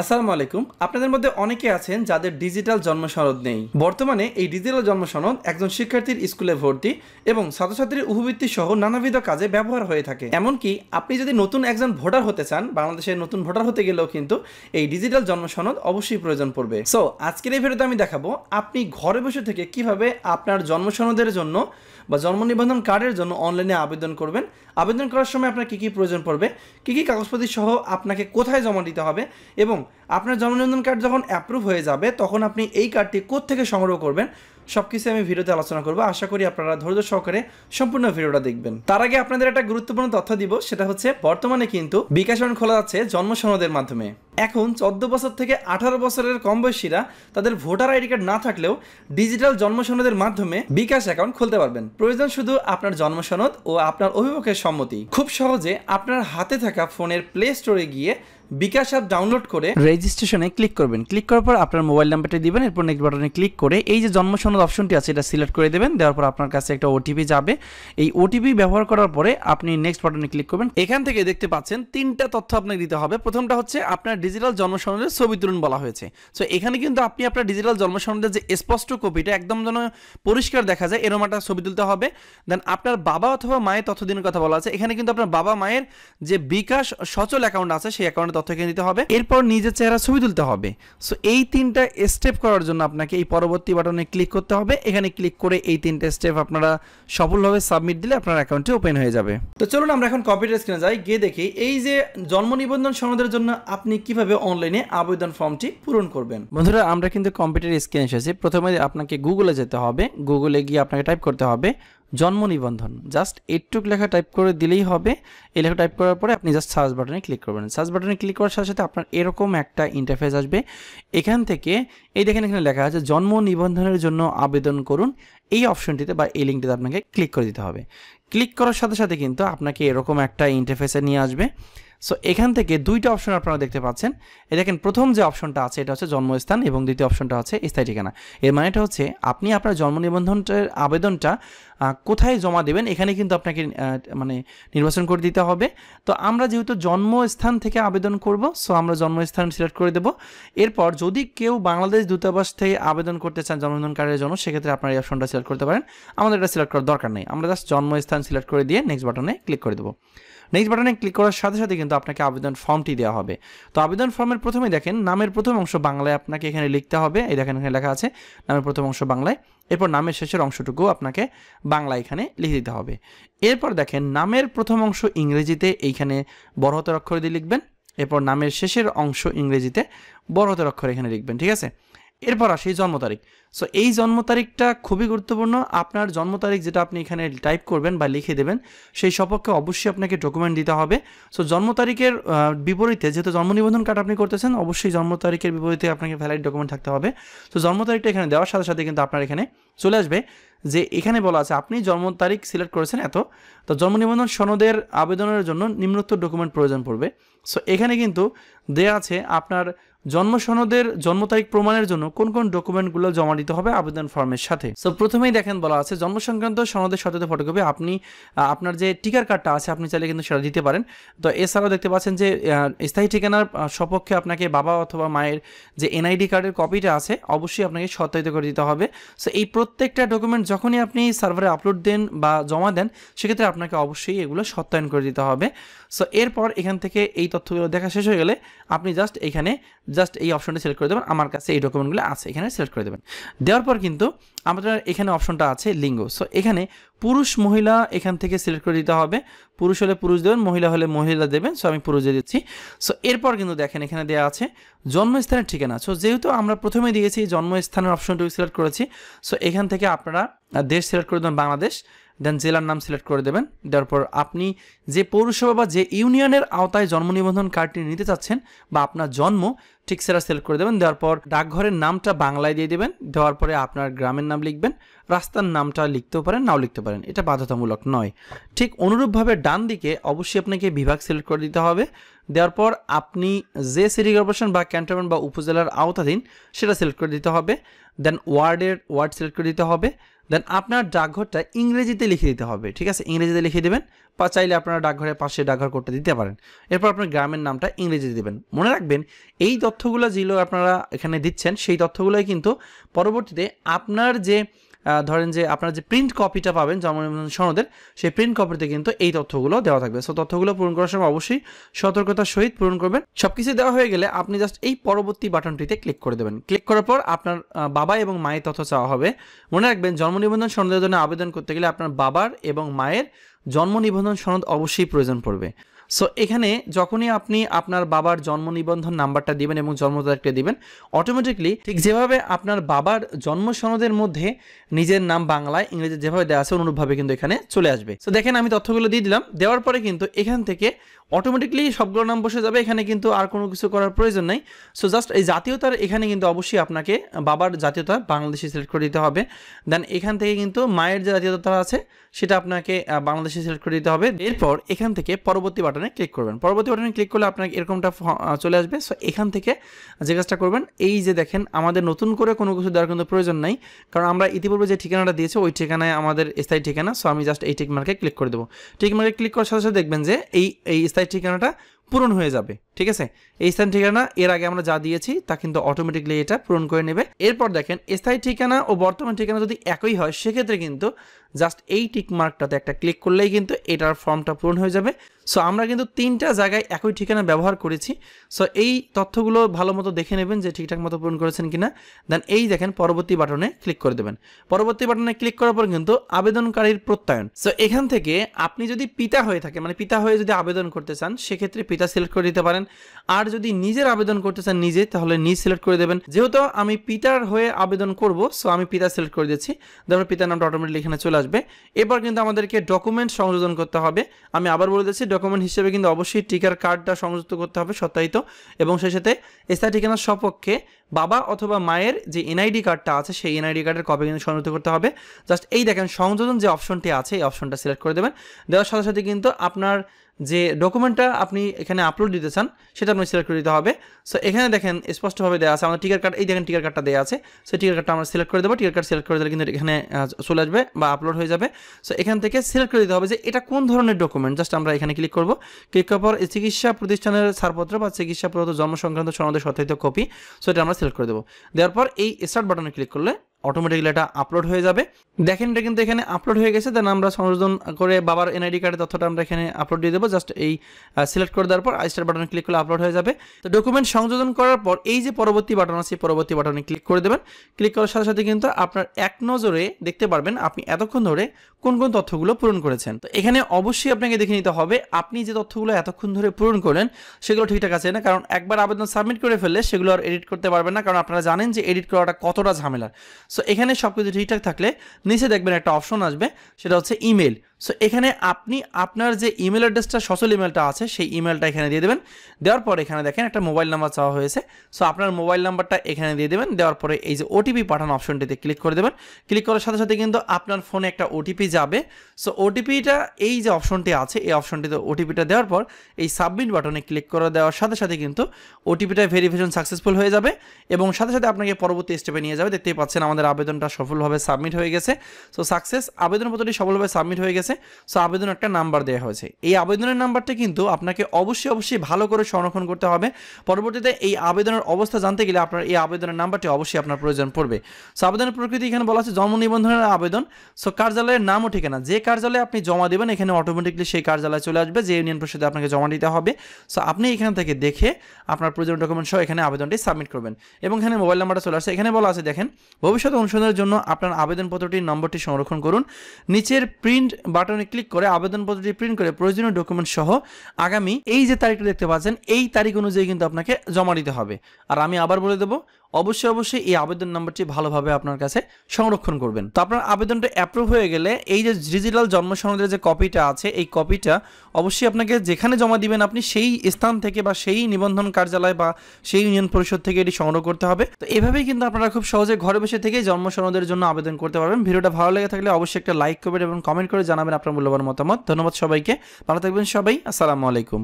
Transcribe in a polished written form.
আসসালামু আলাইকুম। আপনাদের মধ্যে অনেকে আছেন যাদের ডিজিটাল জন্ম সনদ নেই। বর্তমানে এই ডিজিটাল জন্ম সনদ একজন শিক্ষার্থীর স্কুলে ভর্তি এবং ছাত্রছাত্রীর উপবৃত্তি সহ নানাবিধ কাজে ব্যবহার হয়ে থাকে। এমনকি আপনি যদি নতুন একজন ভোটার হতে চান, বাংলাদেশের নতুন ভোটার হতে গেলেও কিন্তু এই ডিজিটাল জন্ম সনদ অবশ্যই প্রয়োজন পড়বে। সো আজকের এই ভিডিওতে আমি দেখাবো আপনি ঘরে বসে থেকে কিভাবে আপনার জন্ম সনদের জন্য বা জন্ম নিবন্ধন কার্ডের জন্য অনলাইনে আবেদন করবেন। আবেদন করার সময় আপনার কী কী প্রয়োজন পড়বে, কী কী কাগজপত্র সহ আপনাকে কোথায় জমা দিতে হবে এবং আপনার জন্ম নিবন্ধন কার্ড যখন অ্যাপ্রুভ হয়ে যাবে তখন আপনি এই কার্ডটি কোত্থেকে সংগ্রহ করবেন সব কিছু আমি ভিডিওতে আলোচনা করবো। আশা করি আপনারা ধৈর্য সহকারে সম্পূর্ণ ভিডিওটা দেখবেন। তার আগে আপনাদের একটা গুরুত্বপূর্ণ তথ্য দিব, সেটা হচ্ছে বর্তমানে কিন্তু বিকাশ অ্যাকাউন্ট খোলা যাচ্ছে জন্ম সনদের মাধ্যমে। এখন 14 বছর থেকে 18 বছরের কম বয়সীরা তাদের ভোটার আইডি কার্ড না থাকলেও ডিজিটাল জন্ম সনদের মাধ্যমে বিকাশ অ্যাকাউন্ট খুলতে পারবেন। প্রয়োজন শুধু আপনার জন্ম সনদ ও আপনার অভিভাবকের সম্মতি। খুব সহজে আপনার হাতে থাকা ফোনের প্লে স্টোরে গিয়ে বিকাশ অ্যাপ ডাউনলোড করে রেজিস্ট্রেশনে ক্লিক করবেন। ক্লিক করার পর আপনার মোবাইল নাম্বারটা দিবেন, এরপর নেক্সট বাটনে ক্লিক করে এই যে জন্ম সনদ অপশনটি আছে এটা সিলেক্ট করে দেবেন। দেওয়ার পর আপনার কাছে একটা ওটিপি যাবে। এই ওটিপি ব্যবহার করার পরে আপনি নেক্সট বাটনে ক্লিক করবেন। এখান থেকে দেখতে পাচ্ছেন তিনটা তথ্য আপনাকে দিতে হবে। প্রথমটা হচ্ছে আপনার ডিজিটাল জন্ম সনদের ছবি তুলুন বলা হয়েছে। সো এখানে কিন্তু আপনি আপনার ডিজিটাল জন্ম সনদের যে স্পষ্ট কপিটা একদম যেন পরিষ্কার দেখা যায় এরকম একটা ছবি তুলতে হবে। দেন আপনার বাবা অথবা মায়ের তথ্য দিনের কথা বলা আছে। এখানে কিন্তু আপনার বাবা মায়ের যে বিকাশ সচল অ্যাকাউন্ট আছে সেই অ্যাকাউন্টের তথ্য এখানে দিতে হবে। এরপর নিজের চেহারা ছবি তুলতে হবে। সো এই তিনটা স্টেপ করার জন্য আপনাকে এই পরবর্তী বাটনে ক্লিক করতে হবে। এখানে ক্লিক করে এই তিনটা স্টেপ আপনারা সফলভাবে সাবমিট দিলে আপনার অ্যাকাউন্টটি ওপেন হয়ে যাবে। তো চলুন আমরা এখন কম্পিউটার স্ক্রিনে যাই, গিয়ে দেখি এই যে জন্ম নিবন্ধন সনদের জন্য আপনি কিভাবে অনলাইনে আবেদন ফর্মটি পূরণ করবেন। বন্ধুরা, আমরা কিন্তু কম্পিউটার স্ক্রিনে এসেছি। প্রথমে আপনাকে গুগলে যেতে হবে। গুগলে গিয়ে আপনাকে টাইপ করতে হবে জন্ম নিবন্ধন। জাস্ট এইটুক লেখা টাইপ করে দিলেই হবে। এই লেখা টাইপ করার পরে আপনি জাস্ট সার্চ বাটনে ক্লিক করবেন। সার্চ বাটনে ক্লিক করার সাথে সাথে আপনার এরকম একটা ইন্টারফেস আসবে। এখান থেকে এই দেখেন এখানে লেখা আছে জন্ম নিবন্ধনের জন্য আবেদন করুন। এই অপশনটিতে বা এই লিঙ্কটিতে আপনাকে ক্লিক করে দিতে হবে। ক্লিক করার সাথে সাথে কিন্তু আপনাকে এরকম একটা ইন্টারফেসে নিয়ে আসবে। সো এখান থেকে দুইটা অপশন আপনারা দেখতে পাচ্ছেন। এই দেখেন প্রথম যে অপশনটা আছে এটা হচ্ছে জন্মস্থান এবং দ্বিতীয় অপশনটা হচ্ছে স্থায়ী ঠিকানা। এর মানেটা হচ্ছে আপনি আপনার জন্ম নিবন্ধনের আবেদনটা কোথায় জমা দেবেন এখানে কিন্তু আপনাকে নির্বাচন করে দিতে হবে। তো আমরা যেহেতু জন্মস্থান থেকে আবেদন করব, সো আমরা জন্মস্থান সিলেক্ট করে দেব। এরপর যদি কেউ বাংলাদেশ দূতাবাস থেকে আবেদন করতে চান জন্ম নিবন্ধন কার্ডের জন্য, সেক্ষেত্রে আপনার এই অপশনটা সিলেক্ট করতে পারেন। আমাদের এটা সিলেক্ট করার দরকার নেই। আমরা জাস্ট জন্মস্থান সিলেক্ট করে দিয়ে নেক্সট বাটনে ক্লিক করে দেবো। নেক্সট বাটনে ক্লিক করার সাথে সাথে কিন্তু আপনাকে আবেদন ফর্মটি দেওয়া হবে। তো আবেদন ফর্মের প্রথমে দেখেন নামের প্রথম অংশ বাংলায় আপনাকে এখানে লিখতে হবে। এই দেখেন এখানে লেখা আছে নামের প্রথম অংশ বাংলায়, এরপর নামের শেষের অংশটুকু আপনাকে বাংলায় এখানে লিখে দিতে হবে। এরপর দেখেন নামের প্রথম অংশ ইংরেজিতে এইখানে বড় হাতের অক্ষর দিয়ে লিখবেন। এরপর নামের শেষের অংশ ইংরেজিতে বড় হাতের অক্ষর এখানে লিখবেন, ঠিক আছে। এরপর আসি জন্ম তারিখ। সো এই জন্ম তারিখটা খুবই গুরুত্বপূর্ণ। আপনার জন্ম তারিখ যেটা আপনি এখানে টাইপ করবেন বা লিখে দেবেন সেই সপক্ষে অবশ্যই আপনাকে ডকুমেন্ট দিতে হবে। সো জন্ম তারিখের বিপরীতে যেহেতু জন্ম নিবন্ধন কার্ড আপনি করতেছেন, অবশ্যই জন্ম তারিখের বিপরীতে আপনাকে ভ্যালিড ডকুমেন্ট থাকতে হবে। তো জন্ম তারিখটা এখানে দেওয়ার সাথে সাথে কিন্তু আপনার এখানে চলে আসবে যে এখানে বলা আছে আপনি জন্ম তারিখ সিলেক্ট করেছেন এত, তো জন্ম নিবন্ধন সনদের আবেদনের জন্য নিম্নোক্ত ডকুমেন্ট প্রয়োজন পড়বে। সো এখানে কিন্তু দেয়া আছে আপনার জন্ম সনদের জন্ম তারিখ প্রমাণের জন্য কোন কোন ডকুমেন্টগুলো জমা দিতে হবে আবেদন ফর্মের সাথে। সো প্রথমেই দেখেন বলা আছে জন্ম সংক্রান্ত সনদের সত্যায়িত ফটোকপি। আপনি আপনার যে টিকার কার্ডটা আছে আপনি চাইলে কিন্তু সেটা দিতে পারেন। তো এছাড়াও দেখতে পাচ্ছেন যে স্থায়ী ঠিকানার সপক্ষে আপনাকে বাবা অথবা মায়ের যে এনআইডি কার্ডের কপিটা আছে অবশ্যই আপনাকে সত্যায়িত করে দিতে হবে। সো এই প্রত্যেকটা ডকুমেন্ট যখনই আপনি সার্ভারে আপলোড দেন বা জমা দেন সেক্ষেত্রে আপনাকে অবশ্যই এগুলো সত্যায়ন করে দিতে হবে। সো এরপর এখান থেকে এই তথ্যগুলো দেখা শেষ হয়ে গেলে আপনি জাস্ট এই অপশনটা সিলেক্ট করে দেবেন। আমার কাছে এই ডকুমেন্টগুলো আছে এখানে সিলেক্ট করে দেবেন। দেওয়ার পর কিন্তু আমাদের এখানে অপশনটা আছে লিঙ্গ। সো এখানে পুরুষ মহিলা এখান থেকে সিলেক্ট করে দিতে হবে। পুরুষ হলে পুরুষ দেবেন, মহিলা হলে মহিলা দেবেন। সো আমি পুরুষ দিয়ে দিচ্ছি। সো এরপর কিন্তু দেখেন এখানে দেওয়া আছে জন্মস্থানের ঠিকানা। সো যেহেতু আমরা প্রথমে দিয়েছি জন্মস্থানের অপশনটুকু সিলেক্ট করেছি, সো এখান থেকে আপনারা দেশ সিলেক্ট করে দেবেন বাংলাদেশ। দেন জেলার নাম সিলেক্ট করে দেবেন। দেওয়ার পর আপনি যে পৌরসভা বা যে ইউনিয়নের আওতায় জন্ম নিবন্ধন কার্ডটি নিতে চাচ্ছেন বা আপনার জন্ম ঠিক সেটা সিলেক্ট করে দেবেন। দেওয়ার পর ডাকঘরের নামটা বাংলায় দিয়ে দেবেন। দেওয়ার পরে আপনার গ্রামের নাম লিখবেন। রাস্তার নামটা লিখতেও পারেন, নাও লিখতে পারেন, এটা বাধ্যতামূলক নয়। ঠিক অনুরূপভাবে ডান দিকে অবশ্যই আপনাকে বিভাগ সিলেক্ট করে দিতে হবে। দেওয়ার পর আপনি যে সিটি কর্পোরেশন বা ক্যান্টনমেন্ট বা উপজেলার আওতাধীন সেটা সিলেক্ট করে দিতে হবে। দেন ওয়ার্ড সিলেক্ট করে দিতে হবে। দেন আপনার ডাকঘরটা ইংরেজিতে লিখে দিতে হবে, ঠিক আছে, ইংরেজিতে লিখে দেবেন, বা চাইলে আপনারা ডাকঘরের পাশে ডাকঘর কোডটা দিতে পারেন। এরপর আপনার গ্রামের নামটা ইংরেজিতে দেবেন। মনে রাখবেন এই তথ্যগুলো যেগুলো আপনারা এখানে দিচ্ছেন সেই তথ্যগুলোই কিন্তু পরবর্তীতে আপনার যে ধরেন যে আপনার যে প্রিন্ট কপিটা পাবেন জন্ম নিবন্ধন সনদের, সেই প্রিন্ট কপিতে কিন্তু এই তথ্যগুলো দেওয়া থাকবে। সো তথ্যগুলো পূরণ করার সময় অবশ্যই সতর্কতার সহিত পূরণ করবেন। সবকিছু দেওয়া হয়ে গেলে আপনি জাস্ট এই পরবর্তী বাটনটিতে ক্লিক করে দেবেন। ক্লিক করার পর আপনার বাবা এবং মায়ের তথ্য চাওয়া হবে। মনে রাখবেন জন্ম নিবন্ধন সনদের জন্য আবেদন করতে গেলে আপনার বাবার এবং মায়ের জন্ম নিবন্ধন সনদ অবশ্যই প্রয়োজন পড়বে। সো এখানে যখনই আপনি আপনার বাবার জন্ম নিবন্ধন নাম্বারটা দিবেন এবং জন্ম তারিখটা দিবেন, অটোমেটিকলি ঠিক যেভাবে আপনার বাবার জন্ম সনদের মধ্যে নিজের নাম বাংলায় ইংরেজি যেভাবে দেওয়া আছে অনুরূপভাবে কিন্তু এখানে চলে আসবে। সো দেখেন আমি তথ্যগুলো দিয়ে দিলাম। দেওয়ার পরে কিন্তু এখান থেকে অটোমেটিকলি সবগুলো নাম বসে যাবে, এখানে কিন্তু আর কোনো কিছু করার প্রয়োজন নেই। সো জাস্ট এই জাতীয়তার এখানে কিন্তু অবশ্যই আপনাকে বাবার জাতীয়তা বাংলাদেশি সিলেক্ট করে দিতে হবে। দেন এখান থেকে কিন্তু মায়ের যে জাতীয়তা আছে সেটা আপনাকে বাংলাদেশি সিলেক্ট করে দিতে হবে। এরপর এখান থেকে পরবর্তী বাটনে ক্লিক করবেন। পরবর্তী বাটনে ক্লিক করলে আপনাকে এরকমটা চলে আসবে। সো এখান থেকে যে কাজটা করবেন, এই যে দেখেন আমাদের নতুন করে কোনো কিছু দেওয়ার কিন্তু প্রয়োজন নাই, কারণ আমরা ইতিপূর্বে যে ঠিকানাটা দিয়েছি ওই ঠিকানায় আমাদের স্থায়ী ঠিকানা। সো আমি জাস্ট এই টিক মার্কে ক্লিক করে দেবো। টিক মার্কে ক্লিক করার সাথে সাথে দেখবেন যে এই স্থায়ী ঠিকানাটা পূরণ হয়ে যাবে, ঠিক আছে। এই স্থায়ী ঠিকানা এর আগে আমরা যা দিয়েছি তা কিন্তু অটোমেটিকলি এটা পূরণ করে নেবে। এরপর দেখেন স্থায়ী ঠিকানা ও বর্তমান ঠিকানা যদি একই হয় সেক্ষেত্রে কিন্তু জাস্ট এই টিক মার্কটাতে একটা ক্লিক করলেই কিন্তু এটার ফর্মটা পূরণ হয়ে যাবে। সো আমরা কিন্তু 3টা জায়গায় একই ঠিকানা ব্যবহার করেছি। সো এই তথ্যগুলো ভালো মতো দেখে নেবেন যে ঠিকঠাক মতো পূরণ করেছেন কিনা। দেন এই দেখেন পরবর্তী বাটনে ক্লিক করে দেবেন। পরবর্তী বাটনে ক্লিক করার পর কিন্তু আবেদনকারীর প্রত্যয়ন। সো এখান থেকে আপনি যদি পিতা হয়ে থাকে, মানে পিতা হয়ে যদি আবেদন করতে চান সেক্ষেত্রে পিতা সিলেক্ট করে দিতে পারেন। আর যদি নিজের আবেদন করতে চান নিজে, তাহলে নিজ সিলেক্ট করে দেবেন। যেহেতু আমি পিতার হয়ে আবেদন করব, সো আমি পিতা সিলেক্ট করে দিচ্ছি। তারপর পিতার নামটা অটোমেটিকলি এখানে চলে আসবে। এরপর কিন্তু আমাদেরকে ডকুমেন্ট সংযোজন করতে হবে। আমি আবার বলে দিচ্ছি ডকুমেন্ট হিসেবে কিন্তু অবশ্যই টিকার কার্ডটা সংযুক্ত করতে হবে সত্যায়িত, এবং সেই সাথে স্থায়ী ঠিকানার সপক্ষে বাবা অথবা মায়ের যে এনআইডি কার্ডটা আছে সেই এনআইডি কার্ডের কপি কিন্তু সংযুক্ত করতে হবে। জাস্ট এই দেখেন সংযোজন যে অপশনটি আছে এই অপশনটা সিলেক্ট করে দেবেন। দেওয়ার সাথে সাথে কিন্তু আপনার যে ডকুমেন্টটা আপনি এখানে আপলোড দিতে চান সেটা আপনি সিলেক্ট করে দিতে হবে। সো এখানে দেখেন স্পষ্টভাবে দেওয়া আছে আমাদের টিকার কার্ড, এই দেখেন টিকার কার্ডটা দেওয়া আছে। সো টিকার কার্ডটা আমরা সিলেক্ট করে দেবো। টিকার কার্ড সিলেক্ট করে দিলে কিন্তু এখানে চলে আসবে বা আপলোড হয়ে যাবে। সো এখান থেকে সিলেক্ট করে দিতে হবে যে এটা কোন ধরনের ডকুমেন্ট। জাস্ট আমরা এখানে ক্লিক করবো। ক্লিক করার পর চিকিৎসা প্রতিষ্ঠানের ছাড়পত্র বা চিকিৎসা প্রদত্ত জন্ম সংক্রান্ত সনদের সত্যায়িত কপি, সো এটা আমরা সিলেক্ট করে দেবো। দেওয়ার পর এই স্টার্ট বাটনে ক্লিক করলে অটোমেটিকলি এটা আপলোড হয়ে যাবে। দেখেন এটা কিন্তু এখানে আপলোড হয়ে গেছে। দেন আমরা সংশোধন করে বাবার এনআইডি কার্ডের তথ্যটা আমরা এখানে আপলোড দিয়ে দেবো। জাস্ট এই সিলেক্ট করে দেওয়ার পর স্টার বাটনে ক্লিক করলে আপলোড হয়ে যাবে। তো ডকুমেন্ট সংযোজন করার পর এই যে পরবর্তী বাটন আছে পরবর্তী বাটনে ক্লিক করে দেবেন। ক্লিক করার সাথে সাথে কিন্তু আপনার এক নজরে দেখতে পারবেন আপনি এতক্ষণ ধরে কোন কোন তথ্যগুলো পূরণ করেছেন। তো এখানে অবশ্যই আপনাকে দেখে নিতে হবে আপনি যে তথ্যগুলো এতক্ষণ ধরে পূরণ করলেন সেগুলো ঠিকঠাক আছে না, কারণ একবার আবেদন সাবমিট করে ফেললে সেগুলো আর এডিট করতে পারবেন না, কারণ আপনারা জানেন যে এডিট করাটা কতটা ঝামেলা। সো এখানে সবকিছু ঠিকঠাক থাকলে নিচে দেখবেন একটা অপশন আসবে, সেটা হচ্ছে ইমেল। সো এখানে আপনি আপনার যে ইমেল অ্যাড্রেসটা সচল ইমেলটা আছে সেই ইমেলটা এখানে দিয়ে দেবেন। দেওয়ার পরে এখানে দেখেন একটা মোবাইল নাম্বার চাওয়া হয়েছে। সো আপনার মোবাইল নাম্বারটা এখানে দিয়ে দেবেন। দেওয়ার পরে এই যে ওটিপি পাঠানো অপশনটিতে ক্লিক করে দেবেন। ক্লিক করার সাথে সাথে কিন্তু আপনার ফোনে একটা ওটিপি যাবে। সো ওটিপিটা এই যে অপশনটি আছে এই অপশনটিতে ওটিপিটা দেওয়ার পর এই সাবমিট বাটনে ক্লিক করে দেওয়ার সাথে সাথে কিন্তু ওটিপিটা ভেরিফিকেশন সাকসেসফুল হয়ে যাবে এবং সাথে সাথে আপনাকে পরবর্তী স্টেপে নিয়ে যাবে। দেখতেই পাচ্ছেন আমাদের আবেদনটা সফলভাবে সাবমিট হয়ে গেছে। সো সাকসেস, আবেদনপত্রটি সফলভাবে সাবমিট হয়ে গেছে। সো আবেদন একটা নাম্বার দেওয়া হয়েছে। এই আবেদনের নাম্বারটা কিন্তু আপনাকে অবশ্যই ভালো করে সংরক্ষণ করতে হবে। পরবর্তীতে এই আবেদনের অবস্থা জানতে গেলে আপনার এই আবেদনের নাম্বারটি অবশ্যই আপনার প্রয়োজন পড়বে। সো আবেদনের প্রকৃতি এখানে বলা আছে জন্ম নিবন্ধনের আবেদন। সো কার্যালয়ের নাম ও ঠিকানা, যে কার্যালয়ে আপনি জমা দেবেন এখানে অটোমেটিকলি সেই কার্যালয়ে চলে আসবে যে ইউনিয়ন পরিষদে আপনাকে জমা দিতে হবে। সো আপনি এখান থেকে দেখে আপনার প্রয়োজনীয় ডকুমেন্ট সহ এখানে আবেদনটি সাবমিট করবেন এবং এখানে মোবাইল নাম্বারটা চলে আসছে। এখানে বলা আছে দেখেন ভবিষ্যৎ অনুসন্ধানের জন্য আপনার আবেদনপত্রটির নম্বরটি সংরক্ষণ করুন। নিচের প্রিন্ট বাটনে ক্লিক করে আবেদনপত্রটি প্রিন্ট করে প্রয়োজনীয় ডকুমেন্ট সহ আগামী এই যে তারিখটা দেখতে পাচ্ছেন এই তারিখ অনুযায়ী কিন্তু আপনাকে জমা দিতে হবে। আর আমি আবার বলে দেবো অবশ্যই এই আবেদন নাম্বারটি ভালোভাবে আপনার কাছে সংরক্ষণ করবেন। তো আপনার আবেদনটা অ্যাপ্রুভ হয়ে গেলে এই যে ডিজিটাল জন্ম সনদের যে কপিটা আছে এই কপিটা অবশ্যই আপনাকে যেখানে জমা দিবেন আপনি সেই স্থান থেকে বা সেই নিবন্ধন কার্যালয় বা সেই ইউনিয়ন পরিষদ থেকে এটি সংগ্রহ করতে হবে। তো এভাবেই কিন্তু আপনারা খুব সহজে ঘরে বসে থেকেই জন্ম সনদের জন্য আবেদন করতে পারবেন। ভিডিওটা ভালো লেগে থাকলে অবশ্যই একটা লাইক করবেন এবং কমেন্ট করে জানাবেন আপনার মূল্যবান মতামত। ধন্যবাদ সবাইকে, ভালো থাকবেন সবাই, আসসালামু আলাইকুম।